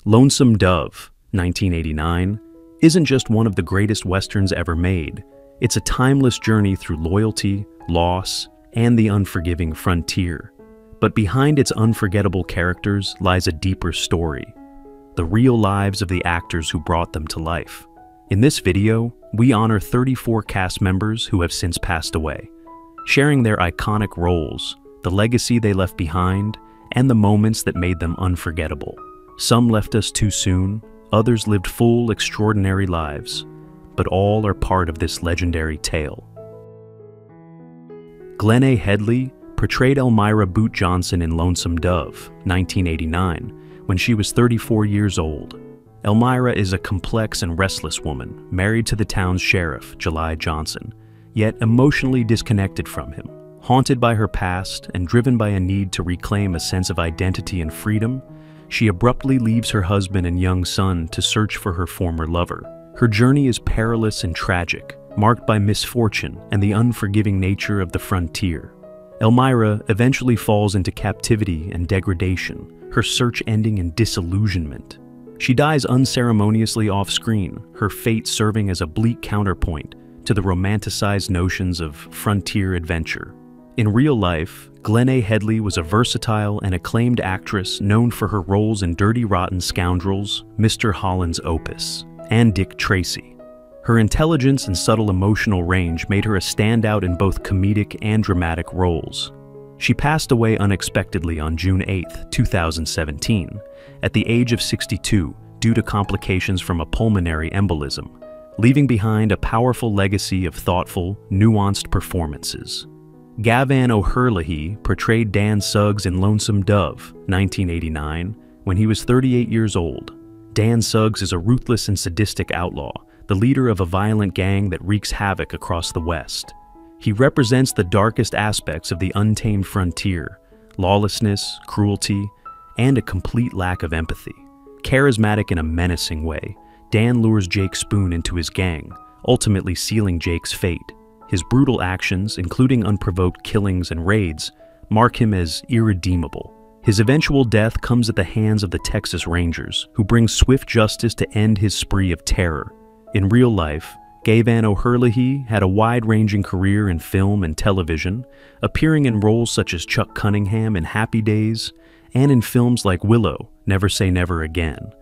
Lonesome Dove, 1989, isn't just one of the greatest westerns ever made. It's a timeless journey through loyalty, loss, and the unforgiving frontier. But behind its unforgettable characters lies a deeper story, the real lives of the actors who brought them to life. In this video, we honor 34 cast members who have since passed away, sharing their iconic roles, the legacy they left behind, and the moments that made them unforgettable. Some left us too soon, others lived full, extraordinary lives, but all are part of this legendary tale. Glenn Hedley portrayed Elmira Boot Johnson in Lonesome Dove, 1989, when she was 34 years old. Elmira is a complex and restless woman, married to the town's sheriff, July Johnson, yet emotionally disconnected from him. Haunted by her past and driven by a need to reclaim a sense of identity and freedom, she abruptly leaves her husband and young son to search for her former lover. Her journey is perilous and tragic, marked by misfortune and the unforgiving nature of the frontier. Elmira eventually falls into captivity and degradation, her search ending in disillusionment. She dies unceremoniously off-screen, her fate serving as a bleak counterpoint to the romanticized notions of frontier adventure. In real life, Glenn Hedley was a versatile and acclaimed actress known for her roles in Dirty Rotten Scoundrels, Mr. Holland's Opus, and Dick Tracy. Her intelligence and subtle emotional range made her a standout in both comedic and dramatic roles. She passed away unexpectedly on June 8, 2017, at the age of 62 due to complications from a pulmonary embolism, leaving behind a powerful legacy of thoughtful, nuanced performances. Gavan OHurle portrayed Dan Suggs in Lonesome Dove, 1989, when he was 38 years old. Dan Suggs is a ruthless and sadistic outlaw, the leader of a violent gang that wreaks havoc across the West. He represents the darkest aspects of the untamed frontier, lawlessness, cruelty, and a complete lack of empathy. Charismatic in a menacing way, Dan lures Jake Spoon into his gang, ultimately sealing Jake's fate. His brutal actions, including unprovoked killings and raids, mark him as irredeemable. His eventual death comes at the hands of the Texas Rangers, who bring swift justice to end his spree of terror. In real life, Gavan OHurle had a wide-ranging career in film and television, appearing in roles such as Chuck Cunningham in Happy Days, and in films like Willow, Never Say Never Again,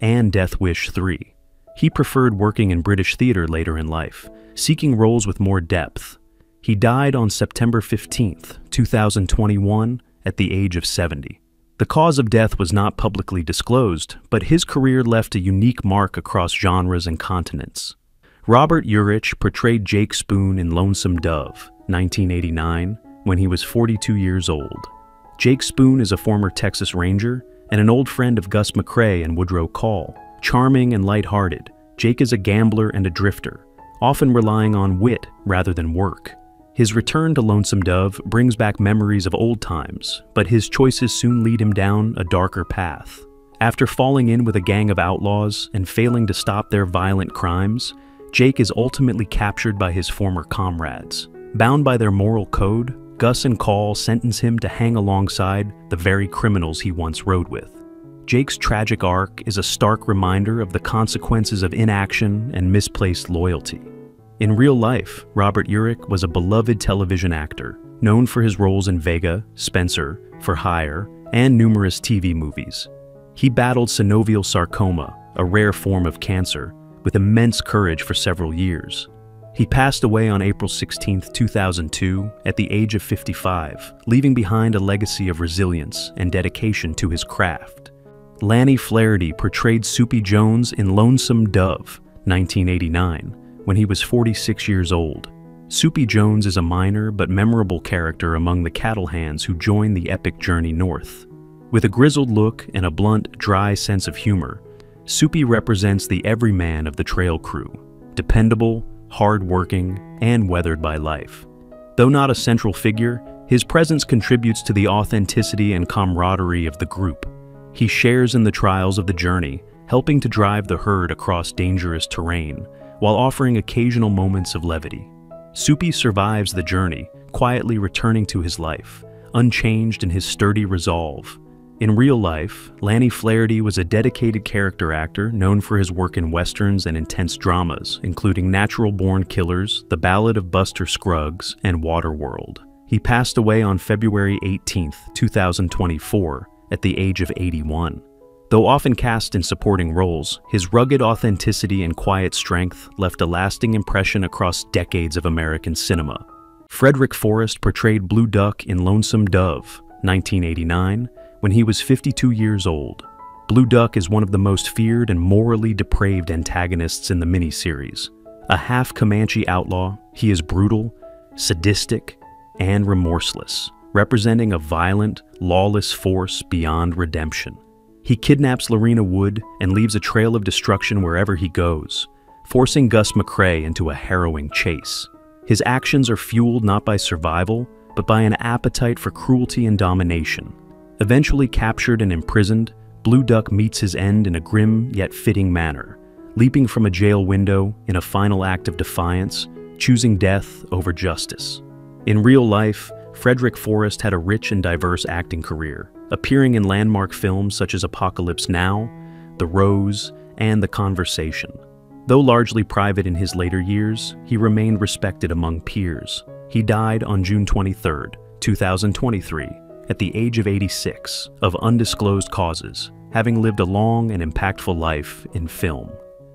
and Death Wish 3. He preferred working in British theater later in life, seeking roles with more depth. He died on September 15, 2021, at the age of 70. The cause of death was not publicly disclosed, but his career left a unique mark across genres and continents. Robert Urich portrayed Jake Spoon in Lonesome Dove, 1989, when he was 42 years old. Jake Spoon is a former Texas Ranger and an old friend of Gus McCrae and Woodrow Call. Charming and lighthearted, Jake is a gambler and a drifter, often relying on wit rather than work. His return to Lonesome Dove brings back memories of old times, but his choices soon lead him down a darker path. After falling in with a gang of outlaws and failing to stop their violent crimes, Jake is ultimately captured by his former comrades. Bound by their moral code, Gus and Call sentence him to hang alongside the very criminals he once rode with. Jake's tragic arc is a stark reminder of the consequences of inaction and misplaced loyalty. In real life, Robert Urich was a beloved television actor, known for his roles in Vega, Spencer, For Hire, and numerous TV movies. He battled synovial sarcoma, a rare form of cancer, with immense courage for several years. He passed away on April 16, 2002, at the age of 55, leaving behind a legacy of resilience and dedication to his craft. Lanny Flaherty portrayed Soupy Jones in Lonesome Dove, 1989, when he was 46 years old. Soupy Jones is a minor but memorable character among the cattle hands who join the epic journey north. With a grizzled look and a blunt, dry sense of humor, Soupy represents the everyman of the trail crew, dependable, hard-working, and weathered by life. Though not a central figure, his presence contributes to the authenticity and camaraderie of the group. He shares in the trials of the journey, helping to drive the herd across dangerous terrain, while offering occasional moments of levity. Soupy survives the journey, quietly returning to his life, unchanged in his sturdy resolve. In real life, Lanny Flaherty was a dedicated character actor known for his work in westerns and intense dramas, including Natural Born Killers, The Ballad of Buster Scruggs, and Waterworld. He passed away on February 18, 2024, at the age of 81. Though often cast in supporting roles, his rugged authenticity and quiet strength left a lasting impression across decades of American cinema. Frederick Forest portrayed Blue Duck in Lonesome Dove, 1989, when he was 52 years old. Blue Duck is one of the most feared and morally depraved antagonists in the miniseries. A half Comanche outlaw, he is brutal, sadistic, and remorseless, representing a violent, lawless force beyond redemption. He kidnaps Lorena Wood and leaves a trail of destruction wherever he goes, forcing Gus McCrae into a harrowing chase. His actions are fueled not by survival, but by an appetite for cruelty and domination. Eventually captured and imprisoned, Blue Duck meets his end in a grim yet fitting manner, leaping from a jail window in a final act of defiance, choosing death over justice. In real life, Frederick Forest had a rich and diverse acting career, appearing in landmark films such as Apocalypse Now, The Rose, and The Conversation. Though largely private in his later years, he remained respected among peers. He died on June 23, 2023, at the age of 86, of undisclosed causes, having lived a long and impactful life in film.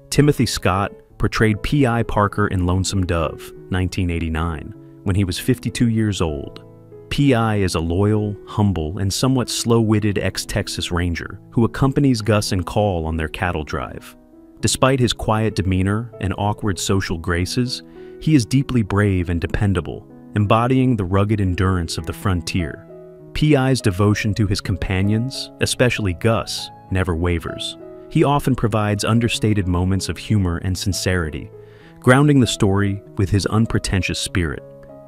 Timothy Scott portrayed P.I. Parker in Lonesome Dove, 1989, when he was 52 years old. P.I. is a loyal, humble, and somewhat slow-witted ex-Texas Ranger who accompanies Gus and Call on their cattle drive. Despite his quiet demeanor and awkward social graces, he is deeply brave and dependable, embodying the rugged endurance of the frontier. P.I.'s devotion to his companions, especially Gus, never wavers. He often provides understated moments of humor and sincerity, grounding the story with his unpretentious spirit.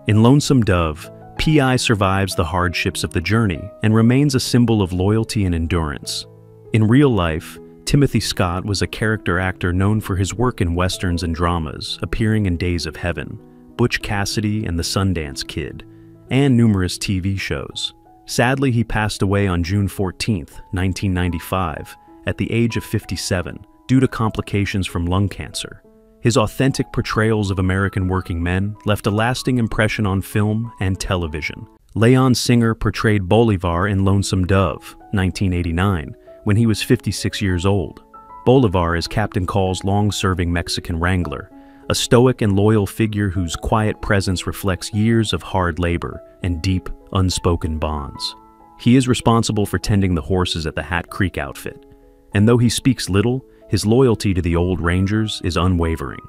In Lonesome Dove, P.I. survives the hardships of the journey and remains a symbol of loyalty and endurance. In real life, Timothy Scott was a character actor known for his work in westerns and dramas, appearing in Days of Heaven, Butch Cassidy and the Sundance Kid, and numerous TV shows. Sadly, he passed away on June 14, 1995, at the age of 57, due to complications from lung cancer. His authentic portrayals of American working men left a lasting impression on film and television. Leyon Singer portrayed Bolivar in Lonesome Dove, 1989, when he was 56 years old. Bolivar is Captain Call's long-serving Mexican wrangler, a stoic and loyal figure whose quiet presence reflects years of hard labor and deep, unspoken bonds. He is responsible for tending the horses at the Hat Creek outfit, and though he speaks little, his loyalty to the old Rangers is unwavering.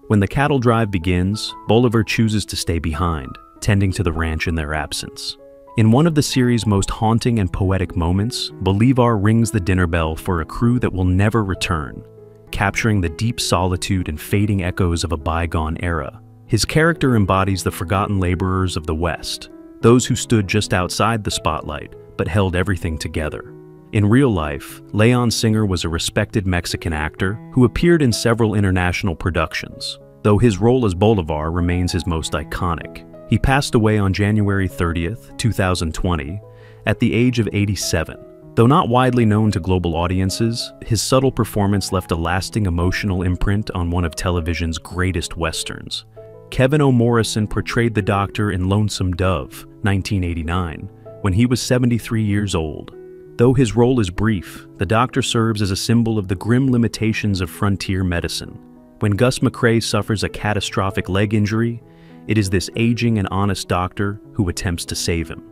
When the cattle drive begins, Bolivar chooses to stay behind, tending to the ranch in their absence. In one of the series' most haunting and poetic moments, Bolivar rings the dinner bell for a crew that will never return, capturing the deep solitude and fading echoes of a bygone era. His character embodies the forgotten laborers of the West, those who stood just outside the spotlight but held everything together. In real life, Leyon Singer was a respected Mexican actor who appeared in several international productions, though his role as Bolivar remains his most iconic. He passed away on January 30, 2020, at the age of 87. Though not widely known to global audiences, his subtle performance left a lasting emotional imprint on one of television's greatest westerns. Gavan O Morrison portrayed the Doctor in Lonesome Dove, 1989, when he was 73 years old. Though his role is brief, the Doctor serves as a symbol of the grim limitations of frontier medicine. When Gus McCrae suffers a catastrophic leg injury, it is this aging and honest doctor who attempts to save him.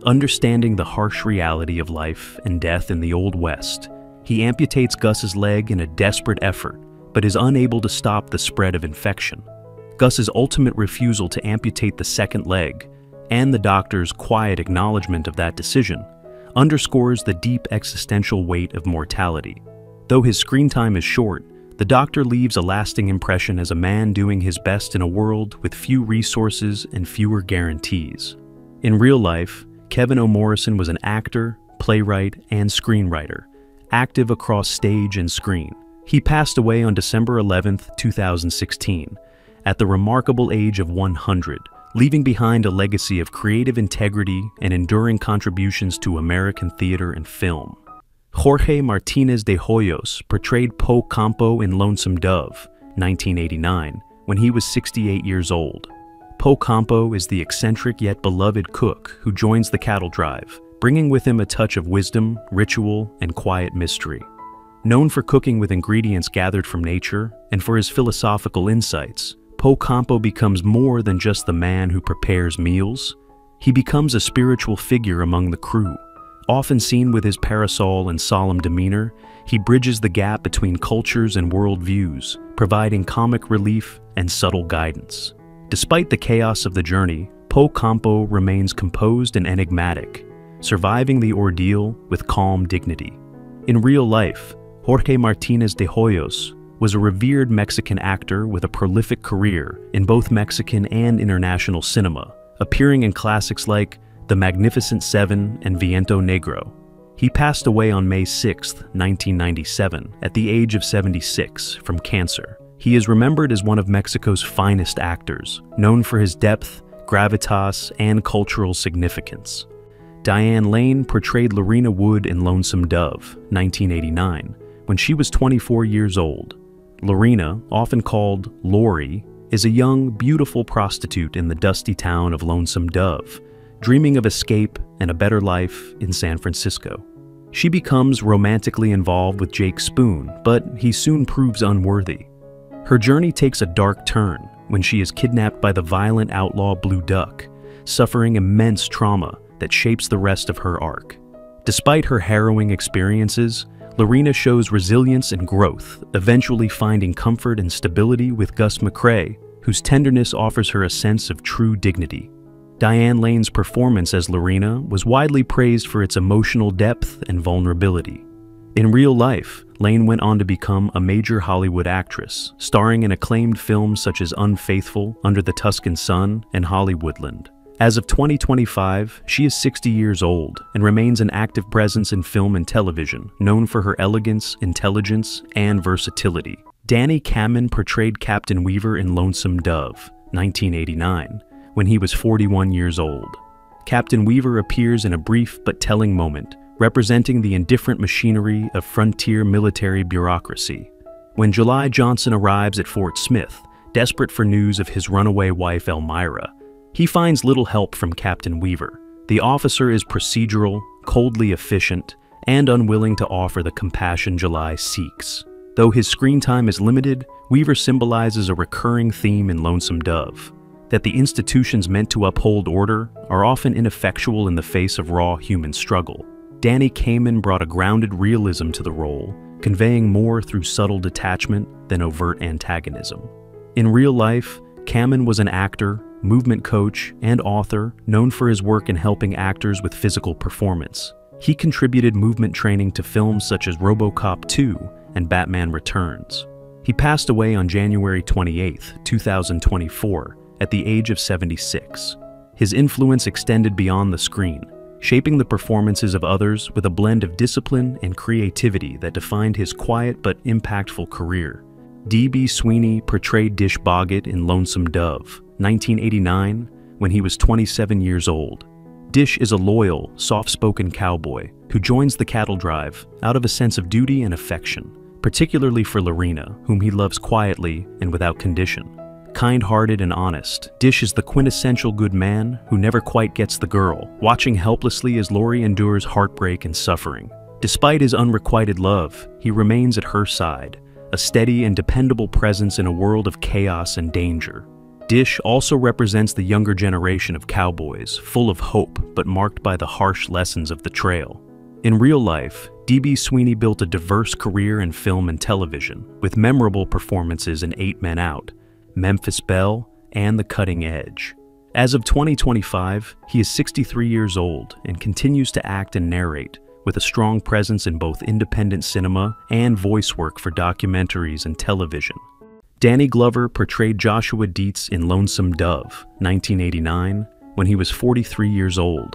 Understanding the harsh reality of life and death in the Old West, he amputates Gus's leg in a desperate effort, but is unable to stop the spread of infection. Gus's ultimate refusal to amputate the second leg, and the doctor's quiet acknowledgement of that decision, underscores the deep existential weight of mortality. Though his screen time is short, the Doctor leaves a lasting impression as a man doing his best in a world with few resources and fewer guarantees. In real life, Gavan O Morrison was an actor, playwright, and screenwriter, active across stage and screen. He passed away on December 11, 2016, at the remarkable age of 100, leaving behind a legacy of creative integrity and enduring contributions to American theater and film. Jorge Martinez de Hoyos portrayed Po Campo in Lonesome Dove, 1989, when he was 68 years old. Po Campo is the eccentric yet beloved cook who joins the cattle drive, bringing with him a touch of wisdom, ritual, and quiet mystery. Known for cooking with ingredients gathered from nature and for his philosophical insights, Po Campo becomes more than just the man who prepares meals. He becomes a spiritual figure among the crew. Often seen with his parasol and solemn demeanor, he bridges the gap between cultures and worldviews, providing comic relief and subtle guidance. Despite the chaos of the journey, Po Campo remains composed and enigmatic, surviving the ordeal with calm dignity. In real life, Jorge Martinez de Hoyos was a revered Mexican actor with a prolific career in both Mexican and international cinema, appearing in classics like The Magnificent Seven and Viento Negro. He passed away on May 6, 1997, at the age of 76 from cancer. He is remembered as one of Mexico's finest actors, known for his depth, gravitas, and cultural significance. Diane Lane portrayed Lorena Wood in Lonesome Dove, 1989, when she was 24 years old. Lorena, often called Lori, is a young, beautiful prostitute in the dusty town of Lonesome Dove, dreaming of escape and a better life in San Francisco. She becomes romantically involved with Jake Spoon, but he soon proves unworthy. Her journey takes a dark turn when she is kidnapped by the violent outlaw Blue Duck, suffering immense trauma that shapes the rest of her arc. Despite her harrowing experiences, Lorena shows resilience and growth, eventually finding comfort and stability with Gus McCrae, whose tenderness offers her a sense of true dignity. Diane Lane's performance as Lorena was widely praised for its emotional depth and vulnerability. In real life, Lane went on to become a major Hollywood actress, starring in acclaimed films such as Unfaithful, Under the Tuscan Sun, and Hollywoodland. As of 2025, she is 60 years old and remains an active presence in film and television, known for her elegance, intelligence, and versatility. Dany Cam portrayed Captain Weaver in Lonesome Dove, 1989, when he was 41 years old. Captain Weaver appears in a brief but telling moment, representing the indifferent machinery of frontier military bureaucracy. When July Johnson arrives at Fort Smith, desperate for news of his runaway wife Elmira, he finds little help from Captain Weaver. The officer is procedural, coldly efficient, and unwilling to offer the compassion July seeks. Though his screen time is limited, Weaver symbolizes a recurring theme in Lonesome Dove, that the institutions meant to uphold order are often ineffectual in the face of raw human struggle. Dany Cam brought a grounded realism to the role, conveying more through subtle detachment than overt antagonism. In real life, Cam was an actor, movement coach, and author known for his work in helping actors with physical performance. He contributed movement training to films such as RoboCop 2 and Batman Returns. He passed away on January 28, 2024, at the age of 76. His influence extended beyond the screen, shaping the performances of others with a blend of discipline and creativity that defined his quiet but impactful career. D.B. Sweeney portrayed Dish Boggett in Lonesome Dove, 1989, when he was 27 years old. Dish is a loyal, soft-spoken cowboy who joins the cattle drive out of a sense of duty and affection, particularly for Lorena, whom he loves quietly and without condition. Kind-hearted and honest, Dish is the quintessential good man who never quite gets the girl, watching helplessly as Lori endures heartbreak and suffering. Despite his unrequited love, he remains at her side, a steady and dependable presence in a world of chaos and danger. Dish also represents the younger generation of cowboys, full of hope but marked by the harsh lessons of the trail. In real life, D.B. Sweeney built a diverse career in film and television, with memorable performances in 8 Men Out, Memphis Belle, and The Cutting Edge. As of 2025, he is 63 years old and continues to act and narrate, with a strong presence in both independent cinema and voice work for documentaries and television. Danny Glover portrayed Joshua Dietz in Lonesome Dove, 1989, when he was 43 years old.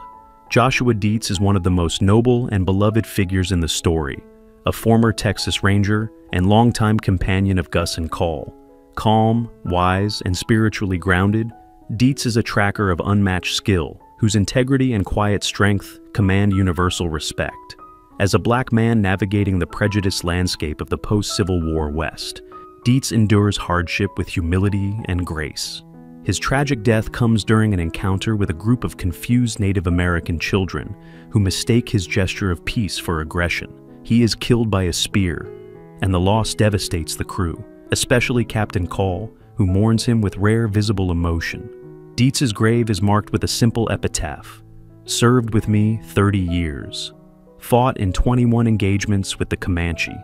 Joshua Dietz is one of the most noble and beloved figures in the story, a former Texas Ranger and longtime companion of Gus and Call. Calm, wise, and spiritually grounded, Dietz is a tracker of unmatched skill, whose integrity and quiet strength command universal respect. As a black man navigating the prejudiced landscape of the post-Civil War West, Dietz endures hardship with humility and grace. His tragic death comes during an encounter with a group of confused Native American children who mistake his gesture of peace for aggression. He is killed by a spear, and the loss devastates the crew, especially Captain Call, who mourns him with rare visible emotion. Dietz's grave is marked with a simple epitaph: "Served with me 30 years. Fought in 21 engagements with the Comanche.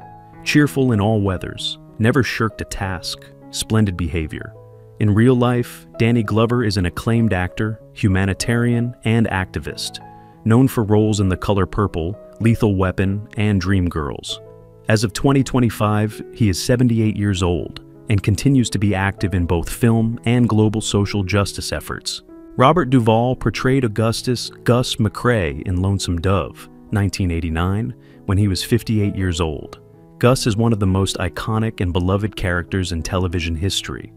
Cheerful in all weathers. Never shirked a task. Splendid behavior." In real life, Danny Glover is an acclaimed actor, humanitarian, and activist, known for roles in The Color Purple, Lethal Weapon, and Dreamgirls. As of 2025, he is 78 years old and continues to be active in both film and global social justice efforts. Robert Duvall portrayed Augustus Gus McCrae in Lonesome Dove, 1989, when he was 58 years old. Gus is one of the most iconic and beloved characters in television history,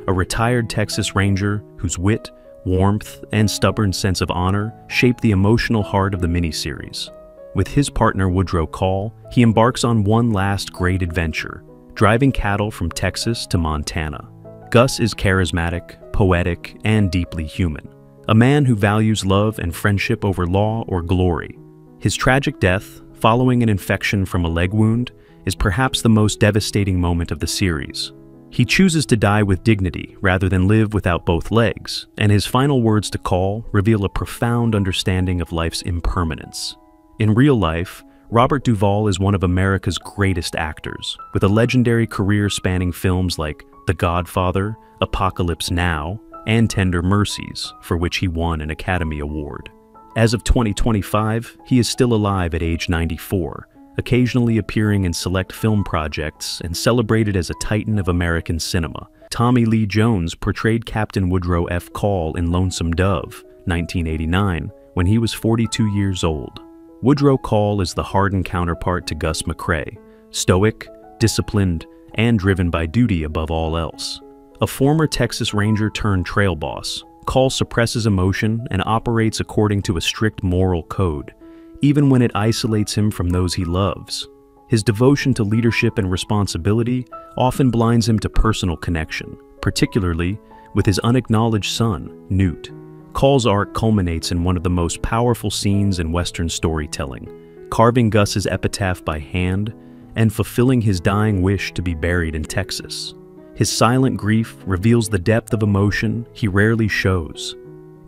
a retired Texas Ranger whose wit, warmth, and stubborn sense of honor shaped the emotional heart of the miniseries. With his partner Woodrow Call, he embarks on one last great adventure, driving cattle from Texas to Montana. Gus is charismatic, poetic, and deeply human, a man who values love and friendship over law or glory. His tragic death, following an infection from a leg wound, is perhaps the most devastating moment of the series. He chooses to die with dignity rather than live without both legs, and his final words to Call reveal a profound understanding of life's impermanence. In real life, Robert Duvall is one of America's greatest actors, with a legendary career spanning films like The Godfather, Apocalypse Now, and Tender Mercies, for which he won an Academy Award. As of 2025, he is still alive at age 94, occasionally appearing in select film projects and celebrated as a titan of American cinema. Tommy Lee Jones portrayed Captain Woodrow F. Call in Lonesome Dove, 1989, when he was 42 years old. Woodrow Call is the hardened counterpart to Gus McCrae, stoic, disciplined, and driven by duty above all else. A former Texas Ranger turned trail boss, Call suppresses emotion and operates according to a strict moral code, even when it isolates him from those he loves. His devotion to leadership and responsibility often blinds him to personal connection, particularly with his unacknowledged son, Newt. Call's arc culminates in one of the most powerful scenes in Western storytelling, carving Gus's epitaph by hand and fulfilling his dying wish to be buried in Texas. His silent grief reveals the depth of emotion he rarely shows.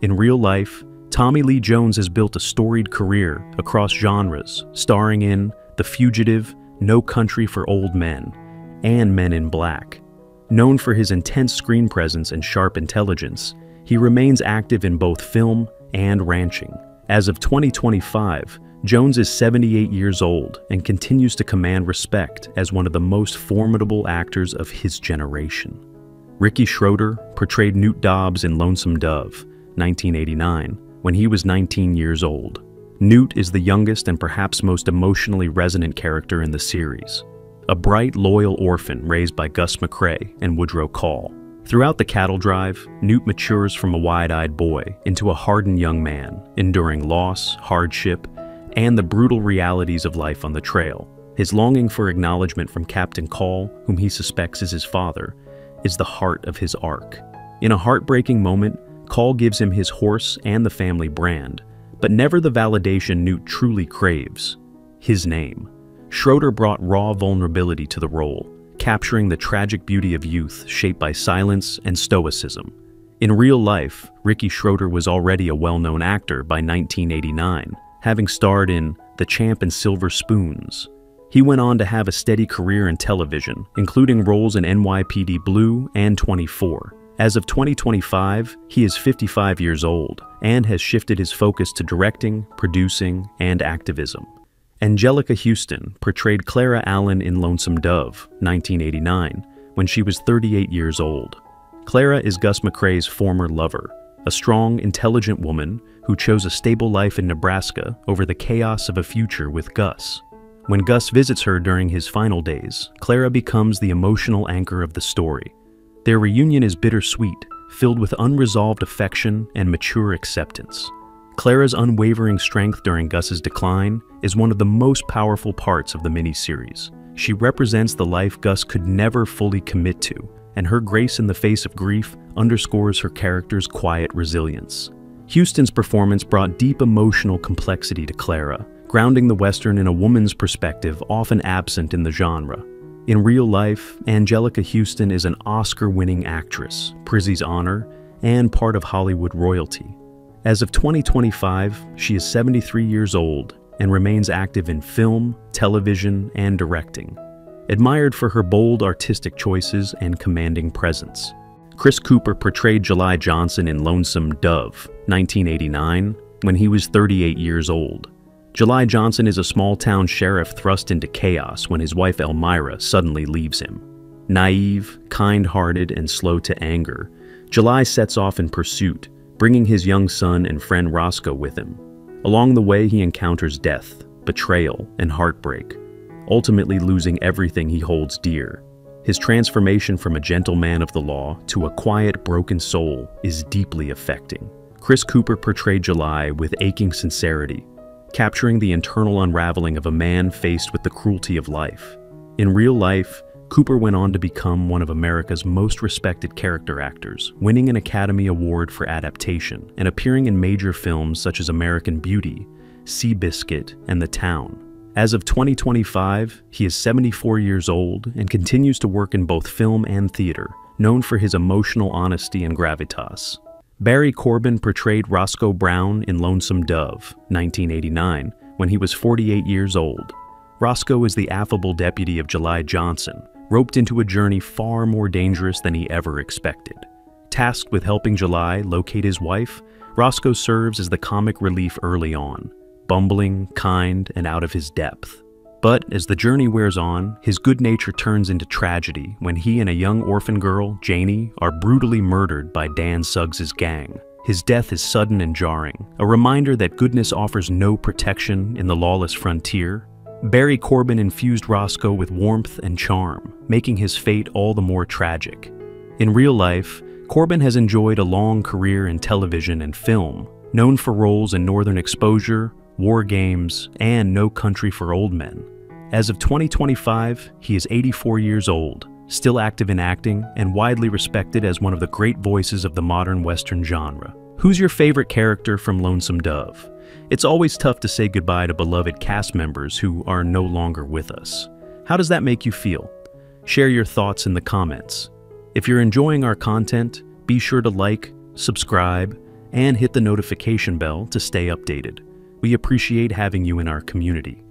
In real life, Tommy Lee Jones has built a storied career across genres, starring in The Fugitive, No Country for Old Men, and Men in Black. Known for his intense screen presence and sharp intelligence, he remains active in both film and ranching. As of 2025, Jones is 78 years old and continues to command respect as one of the most formidable actors of his generation. Ricky Schroeder portrayed Newt Dobbs in Lonesome Dove, 1989, when he was 19 years old. Newt is the youngest and perhaps most emotionally resonant character in the series, a bright, loyal orphan raised by Gus McCrae and Woodrow Call. Throughout the cattle drive, Newt matures from a wide-eyed boy into a hardened young man, enduring loss, hardship, and the brutal realities of life on the trail. His longing for acknowledgement from Captain Call, whom he suspects is his father, is the heart of his arc. In a heartbreaking moment, Call gives him his horse and the family brand, but never the validation Newt truly craves: his name. Schroeder brought raw vulnerability to the role, capturing the tragic beauty of youth shaped by silence and stoicism. In real life, Ricky Schroeder was already a well-known actor by 1989, having starred in The Champ and Silver Spoons. He went on to have a steady career in television, including roles in NYPD Blue and 24. As of 2025, he is 55 years old and has shifted his focus to directing, producing, and activism. Angelica Houston portrayed Clara Allen in Lonesome Dove, 1989, when she was 38 years old. Clara is Gus McCrae's former lover, a strong, intelligent woman who chose a stable life in Nebraska over the chaos of a future with Gus. When Gus visits her during his final days, Clara becomes the emotional anchor of the story. Their reunion is bittersweet, filled with unresolved affection and mature acceptance. Clara's unwavering strength during Gus's decline is one of the most powerful parts of the miniseries. She represents the life Gus could never fully commit to, and her grace in the face of grief underscores her character's quiet resilience. Houston's performance brought deep emotional complexity to Clara, grounding the Western in a woman's perspective often absent in the genre. In real life, Angelica Houston is an Oscar-winning actress, Prizzy's honor, and part of Hollywood royalty. As of 2025, she is 73 years old and remains active in film, television, and directing. Admired for her bold artistic choices and commanding presence. Chris Cooper portrayed July Johnson in Lonesome Dove, 1989, when he was 38 years old. July Johnson is a small-town sheriff thrust into chaos when his wife Elmira suddenly leaves him. Naive, kind-hearted, and slow to anger, July sets off in pursuit, bringing his young son and friend Roscoe with him. Along the way, he encounters death, betrayal, and heartbreak, ultimately losing everything he holds dear. His transformation from a gentle man of the law to a quiet, broken soul is deeply affecting. Chris Cooper portrayed July with aching sincerity, capturing the internal unraveling of a man faced with the cruelty of life. In real life, Cooper went on to become one of America's most respected character actors, winning an Academy Award for adaptation and appearing in major films such as American Beauty, Seabiscuit, and The Town. As of 2025, he is 74 years old and continues to work in both film and theater, known for his emotional honesty and gravitas. Barry Corbin portrayed Roscoe Brown in Lonesome Dove, 1989, when he was 48 years old. Roscoe is the affable deputy of July Johnson, roped into a journey far more dangerous than he ever expected. Tasked with helping July locate his wife, Roscoe serves as the comic relief early on, bumbling, kind, and out of his depth. But as the journey wears on, his good nature turns into tragedy when he and a young orphan girl, Janie, are brutally murdered by Dan Suggs' gang. His death is sudden and jarring, a reminder that goodness offers no protection in the lawless frontier. Barry Corbin infused Roscoe with warmth and charm, making his fate all the more tragic. In real life, Corbin has enjoyed a long career in television and film, known for roles in Northern Exposure, War Games, and No Country for Old Men. As of 2025, he is 84 years old, still active in acting, and widely respected as one of the great voices of the modern Western genre. Who's your favorite character from Lonesome Dove? It's always tough to say goodbye to beloved cast members who are no longer with us. How does that make you feel? Share your thoughts in the comments. If you're enjoying our content, be sure to like, subscribe, and hit the notification bell to stay updated. We appreciate having you in our community.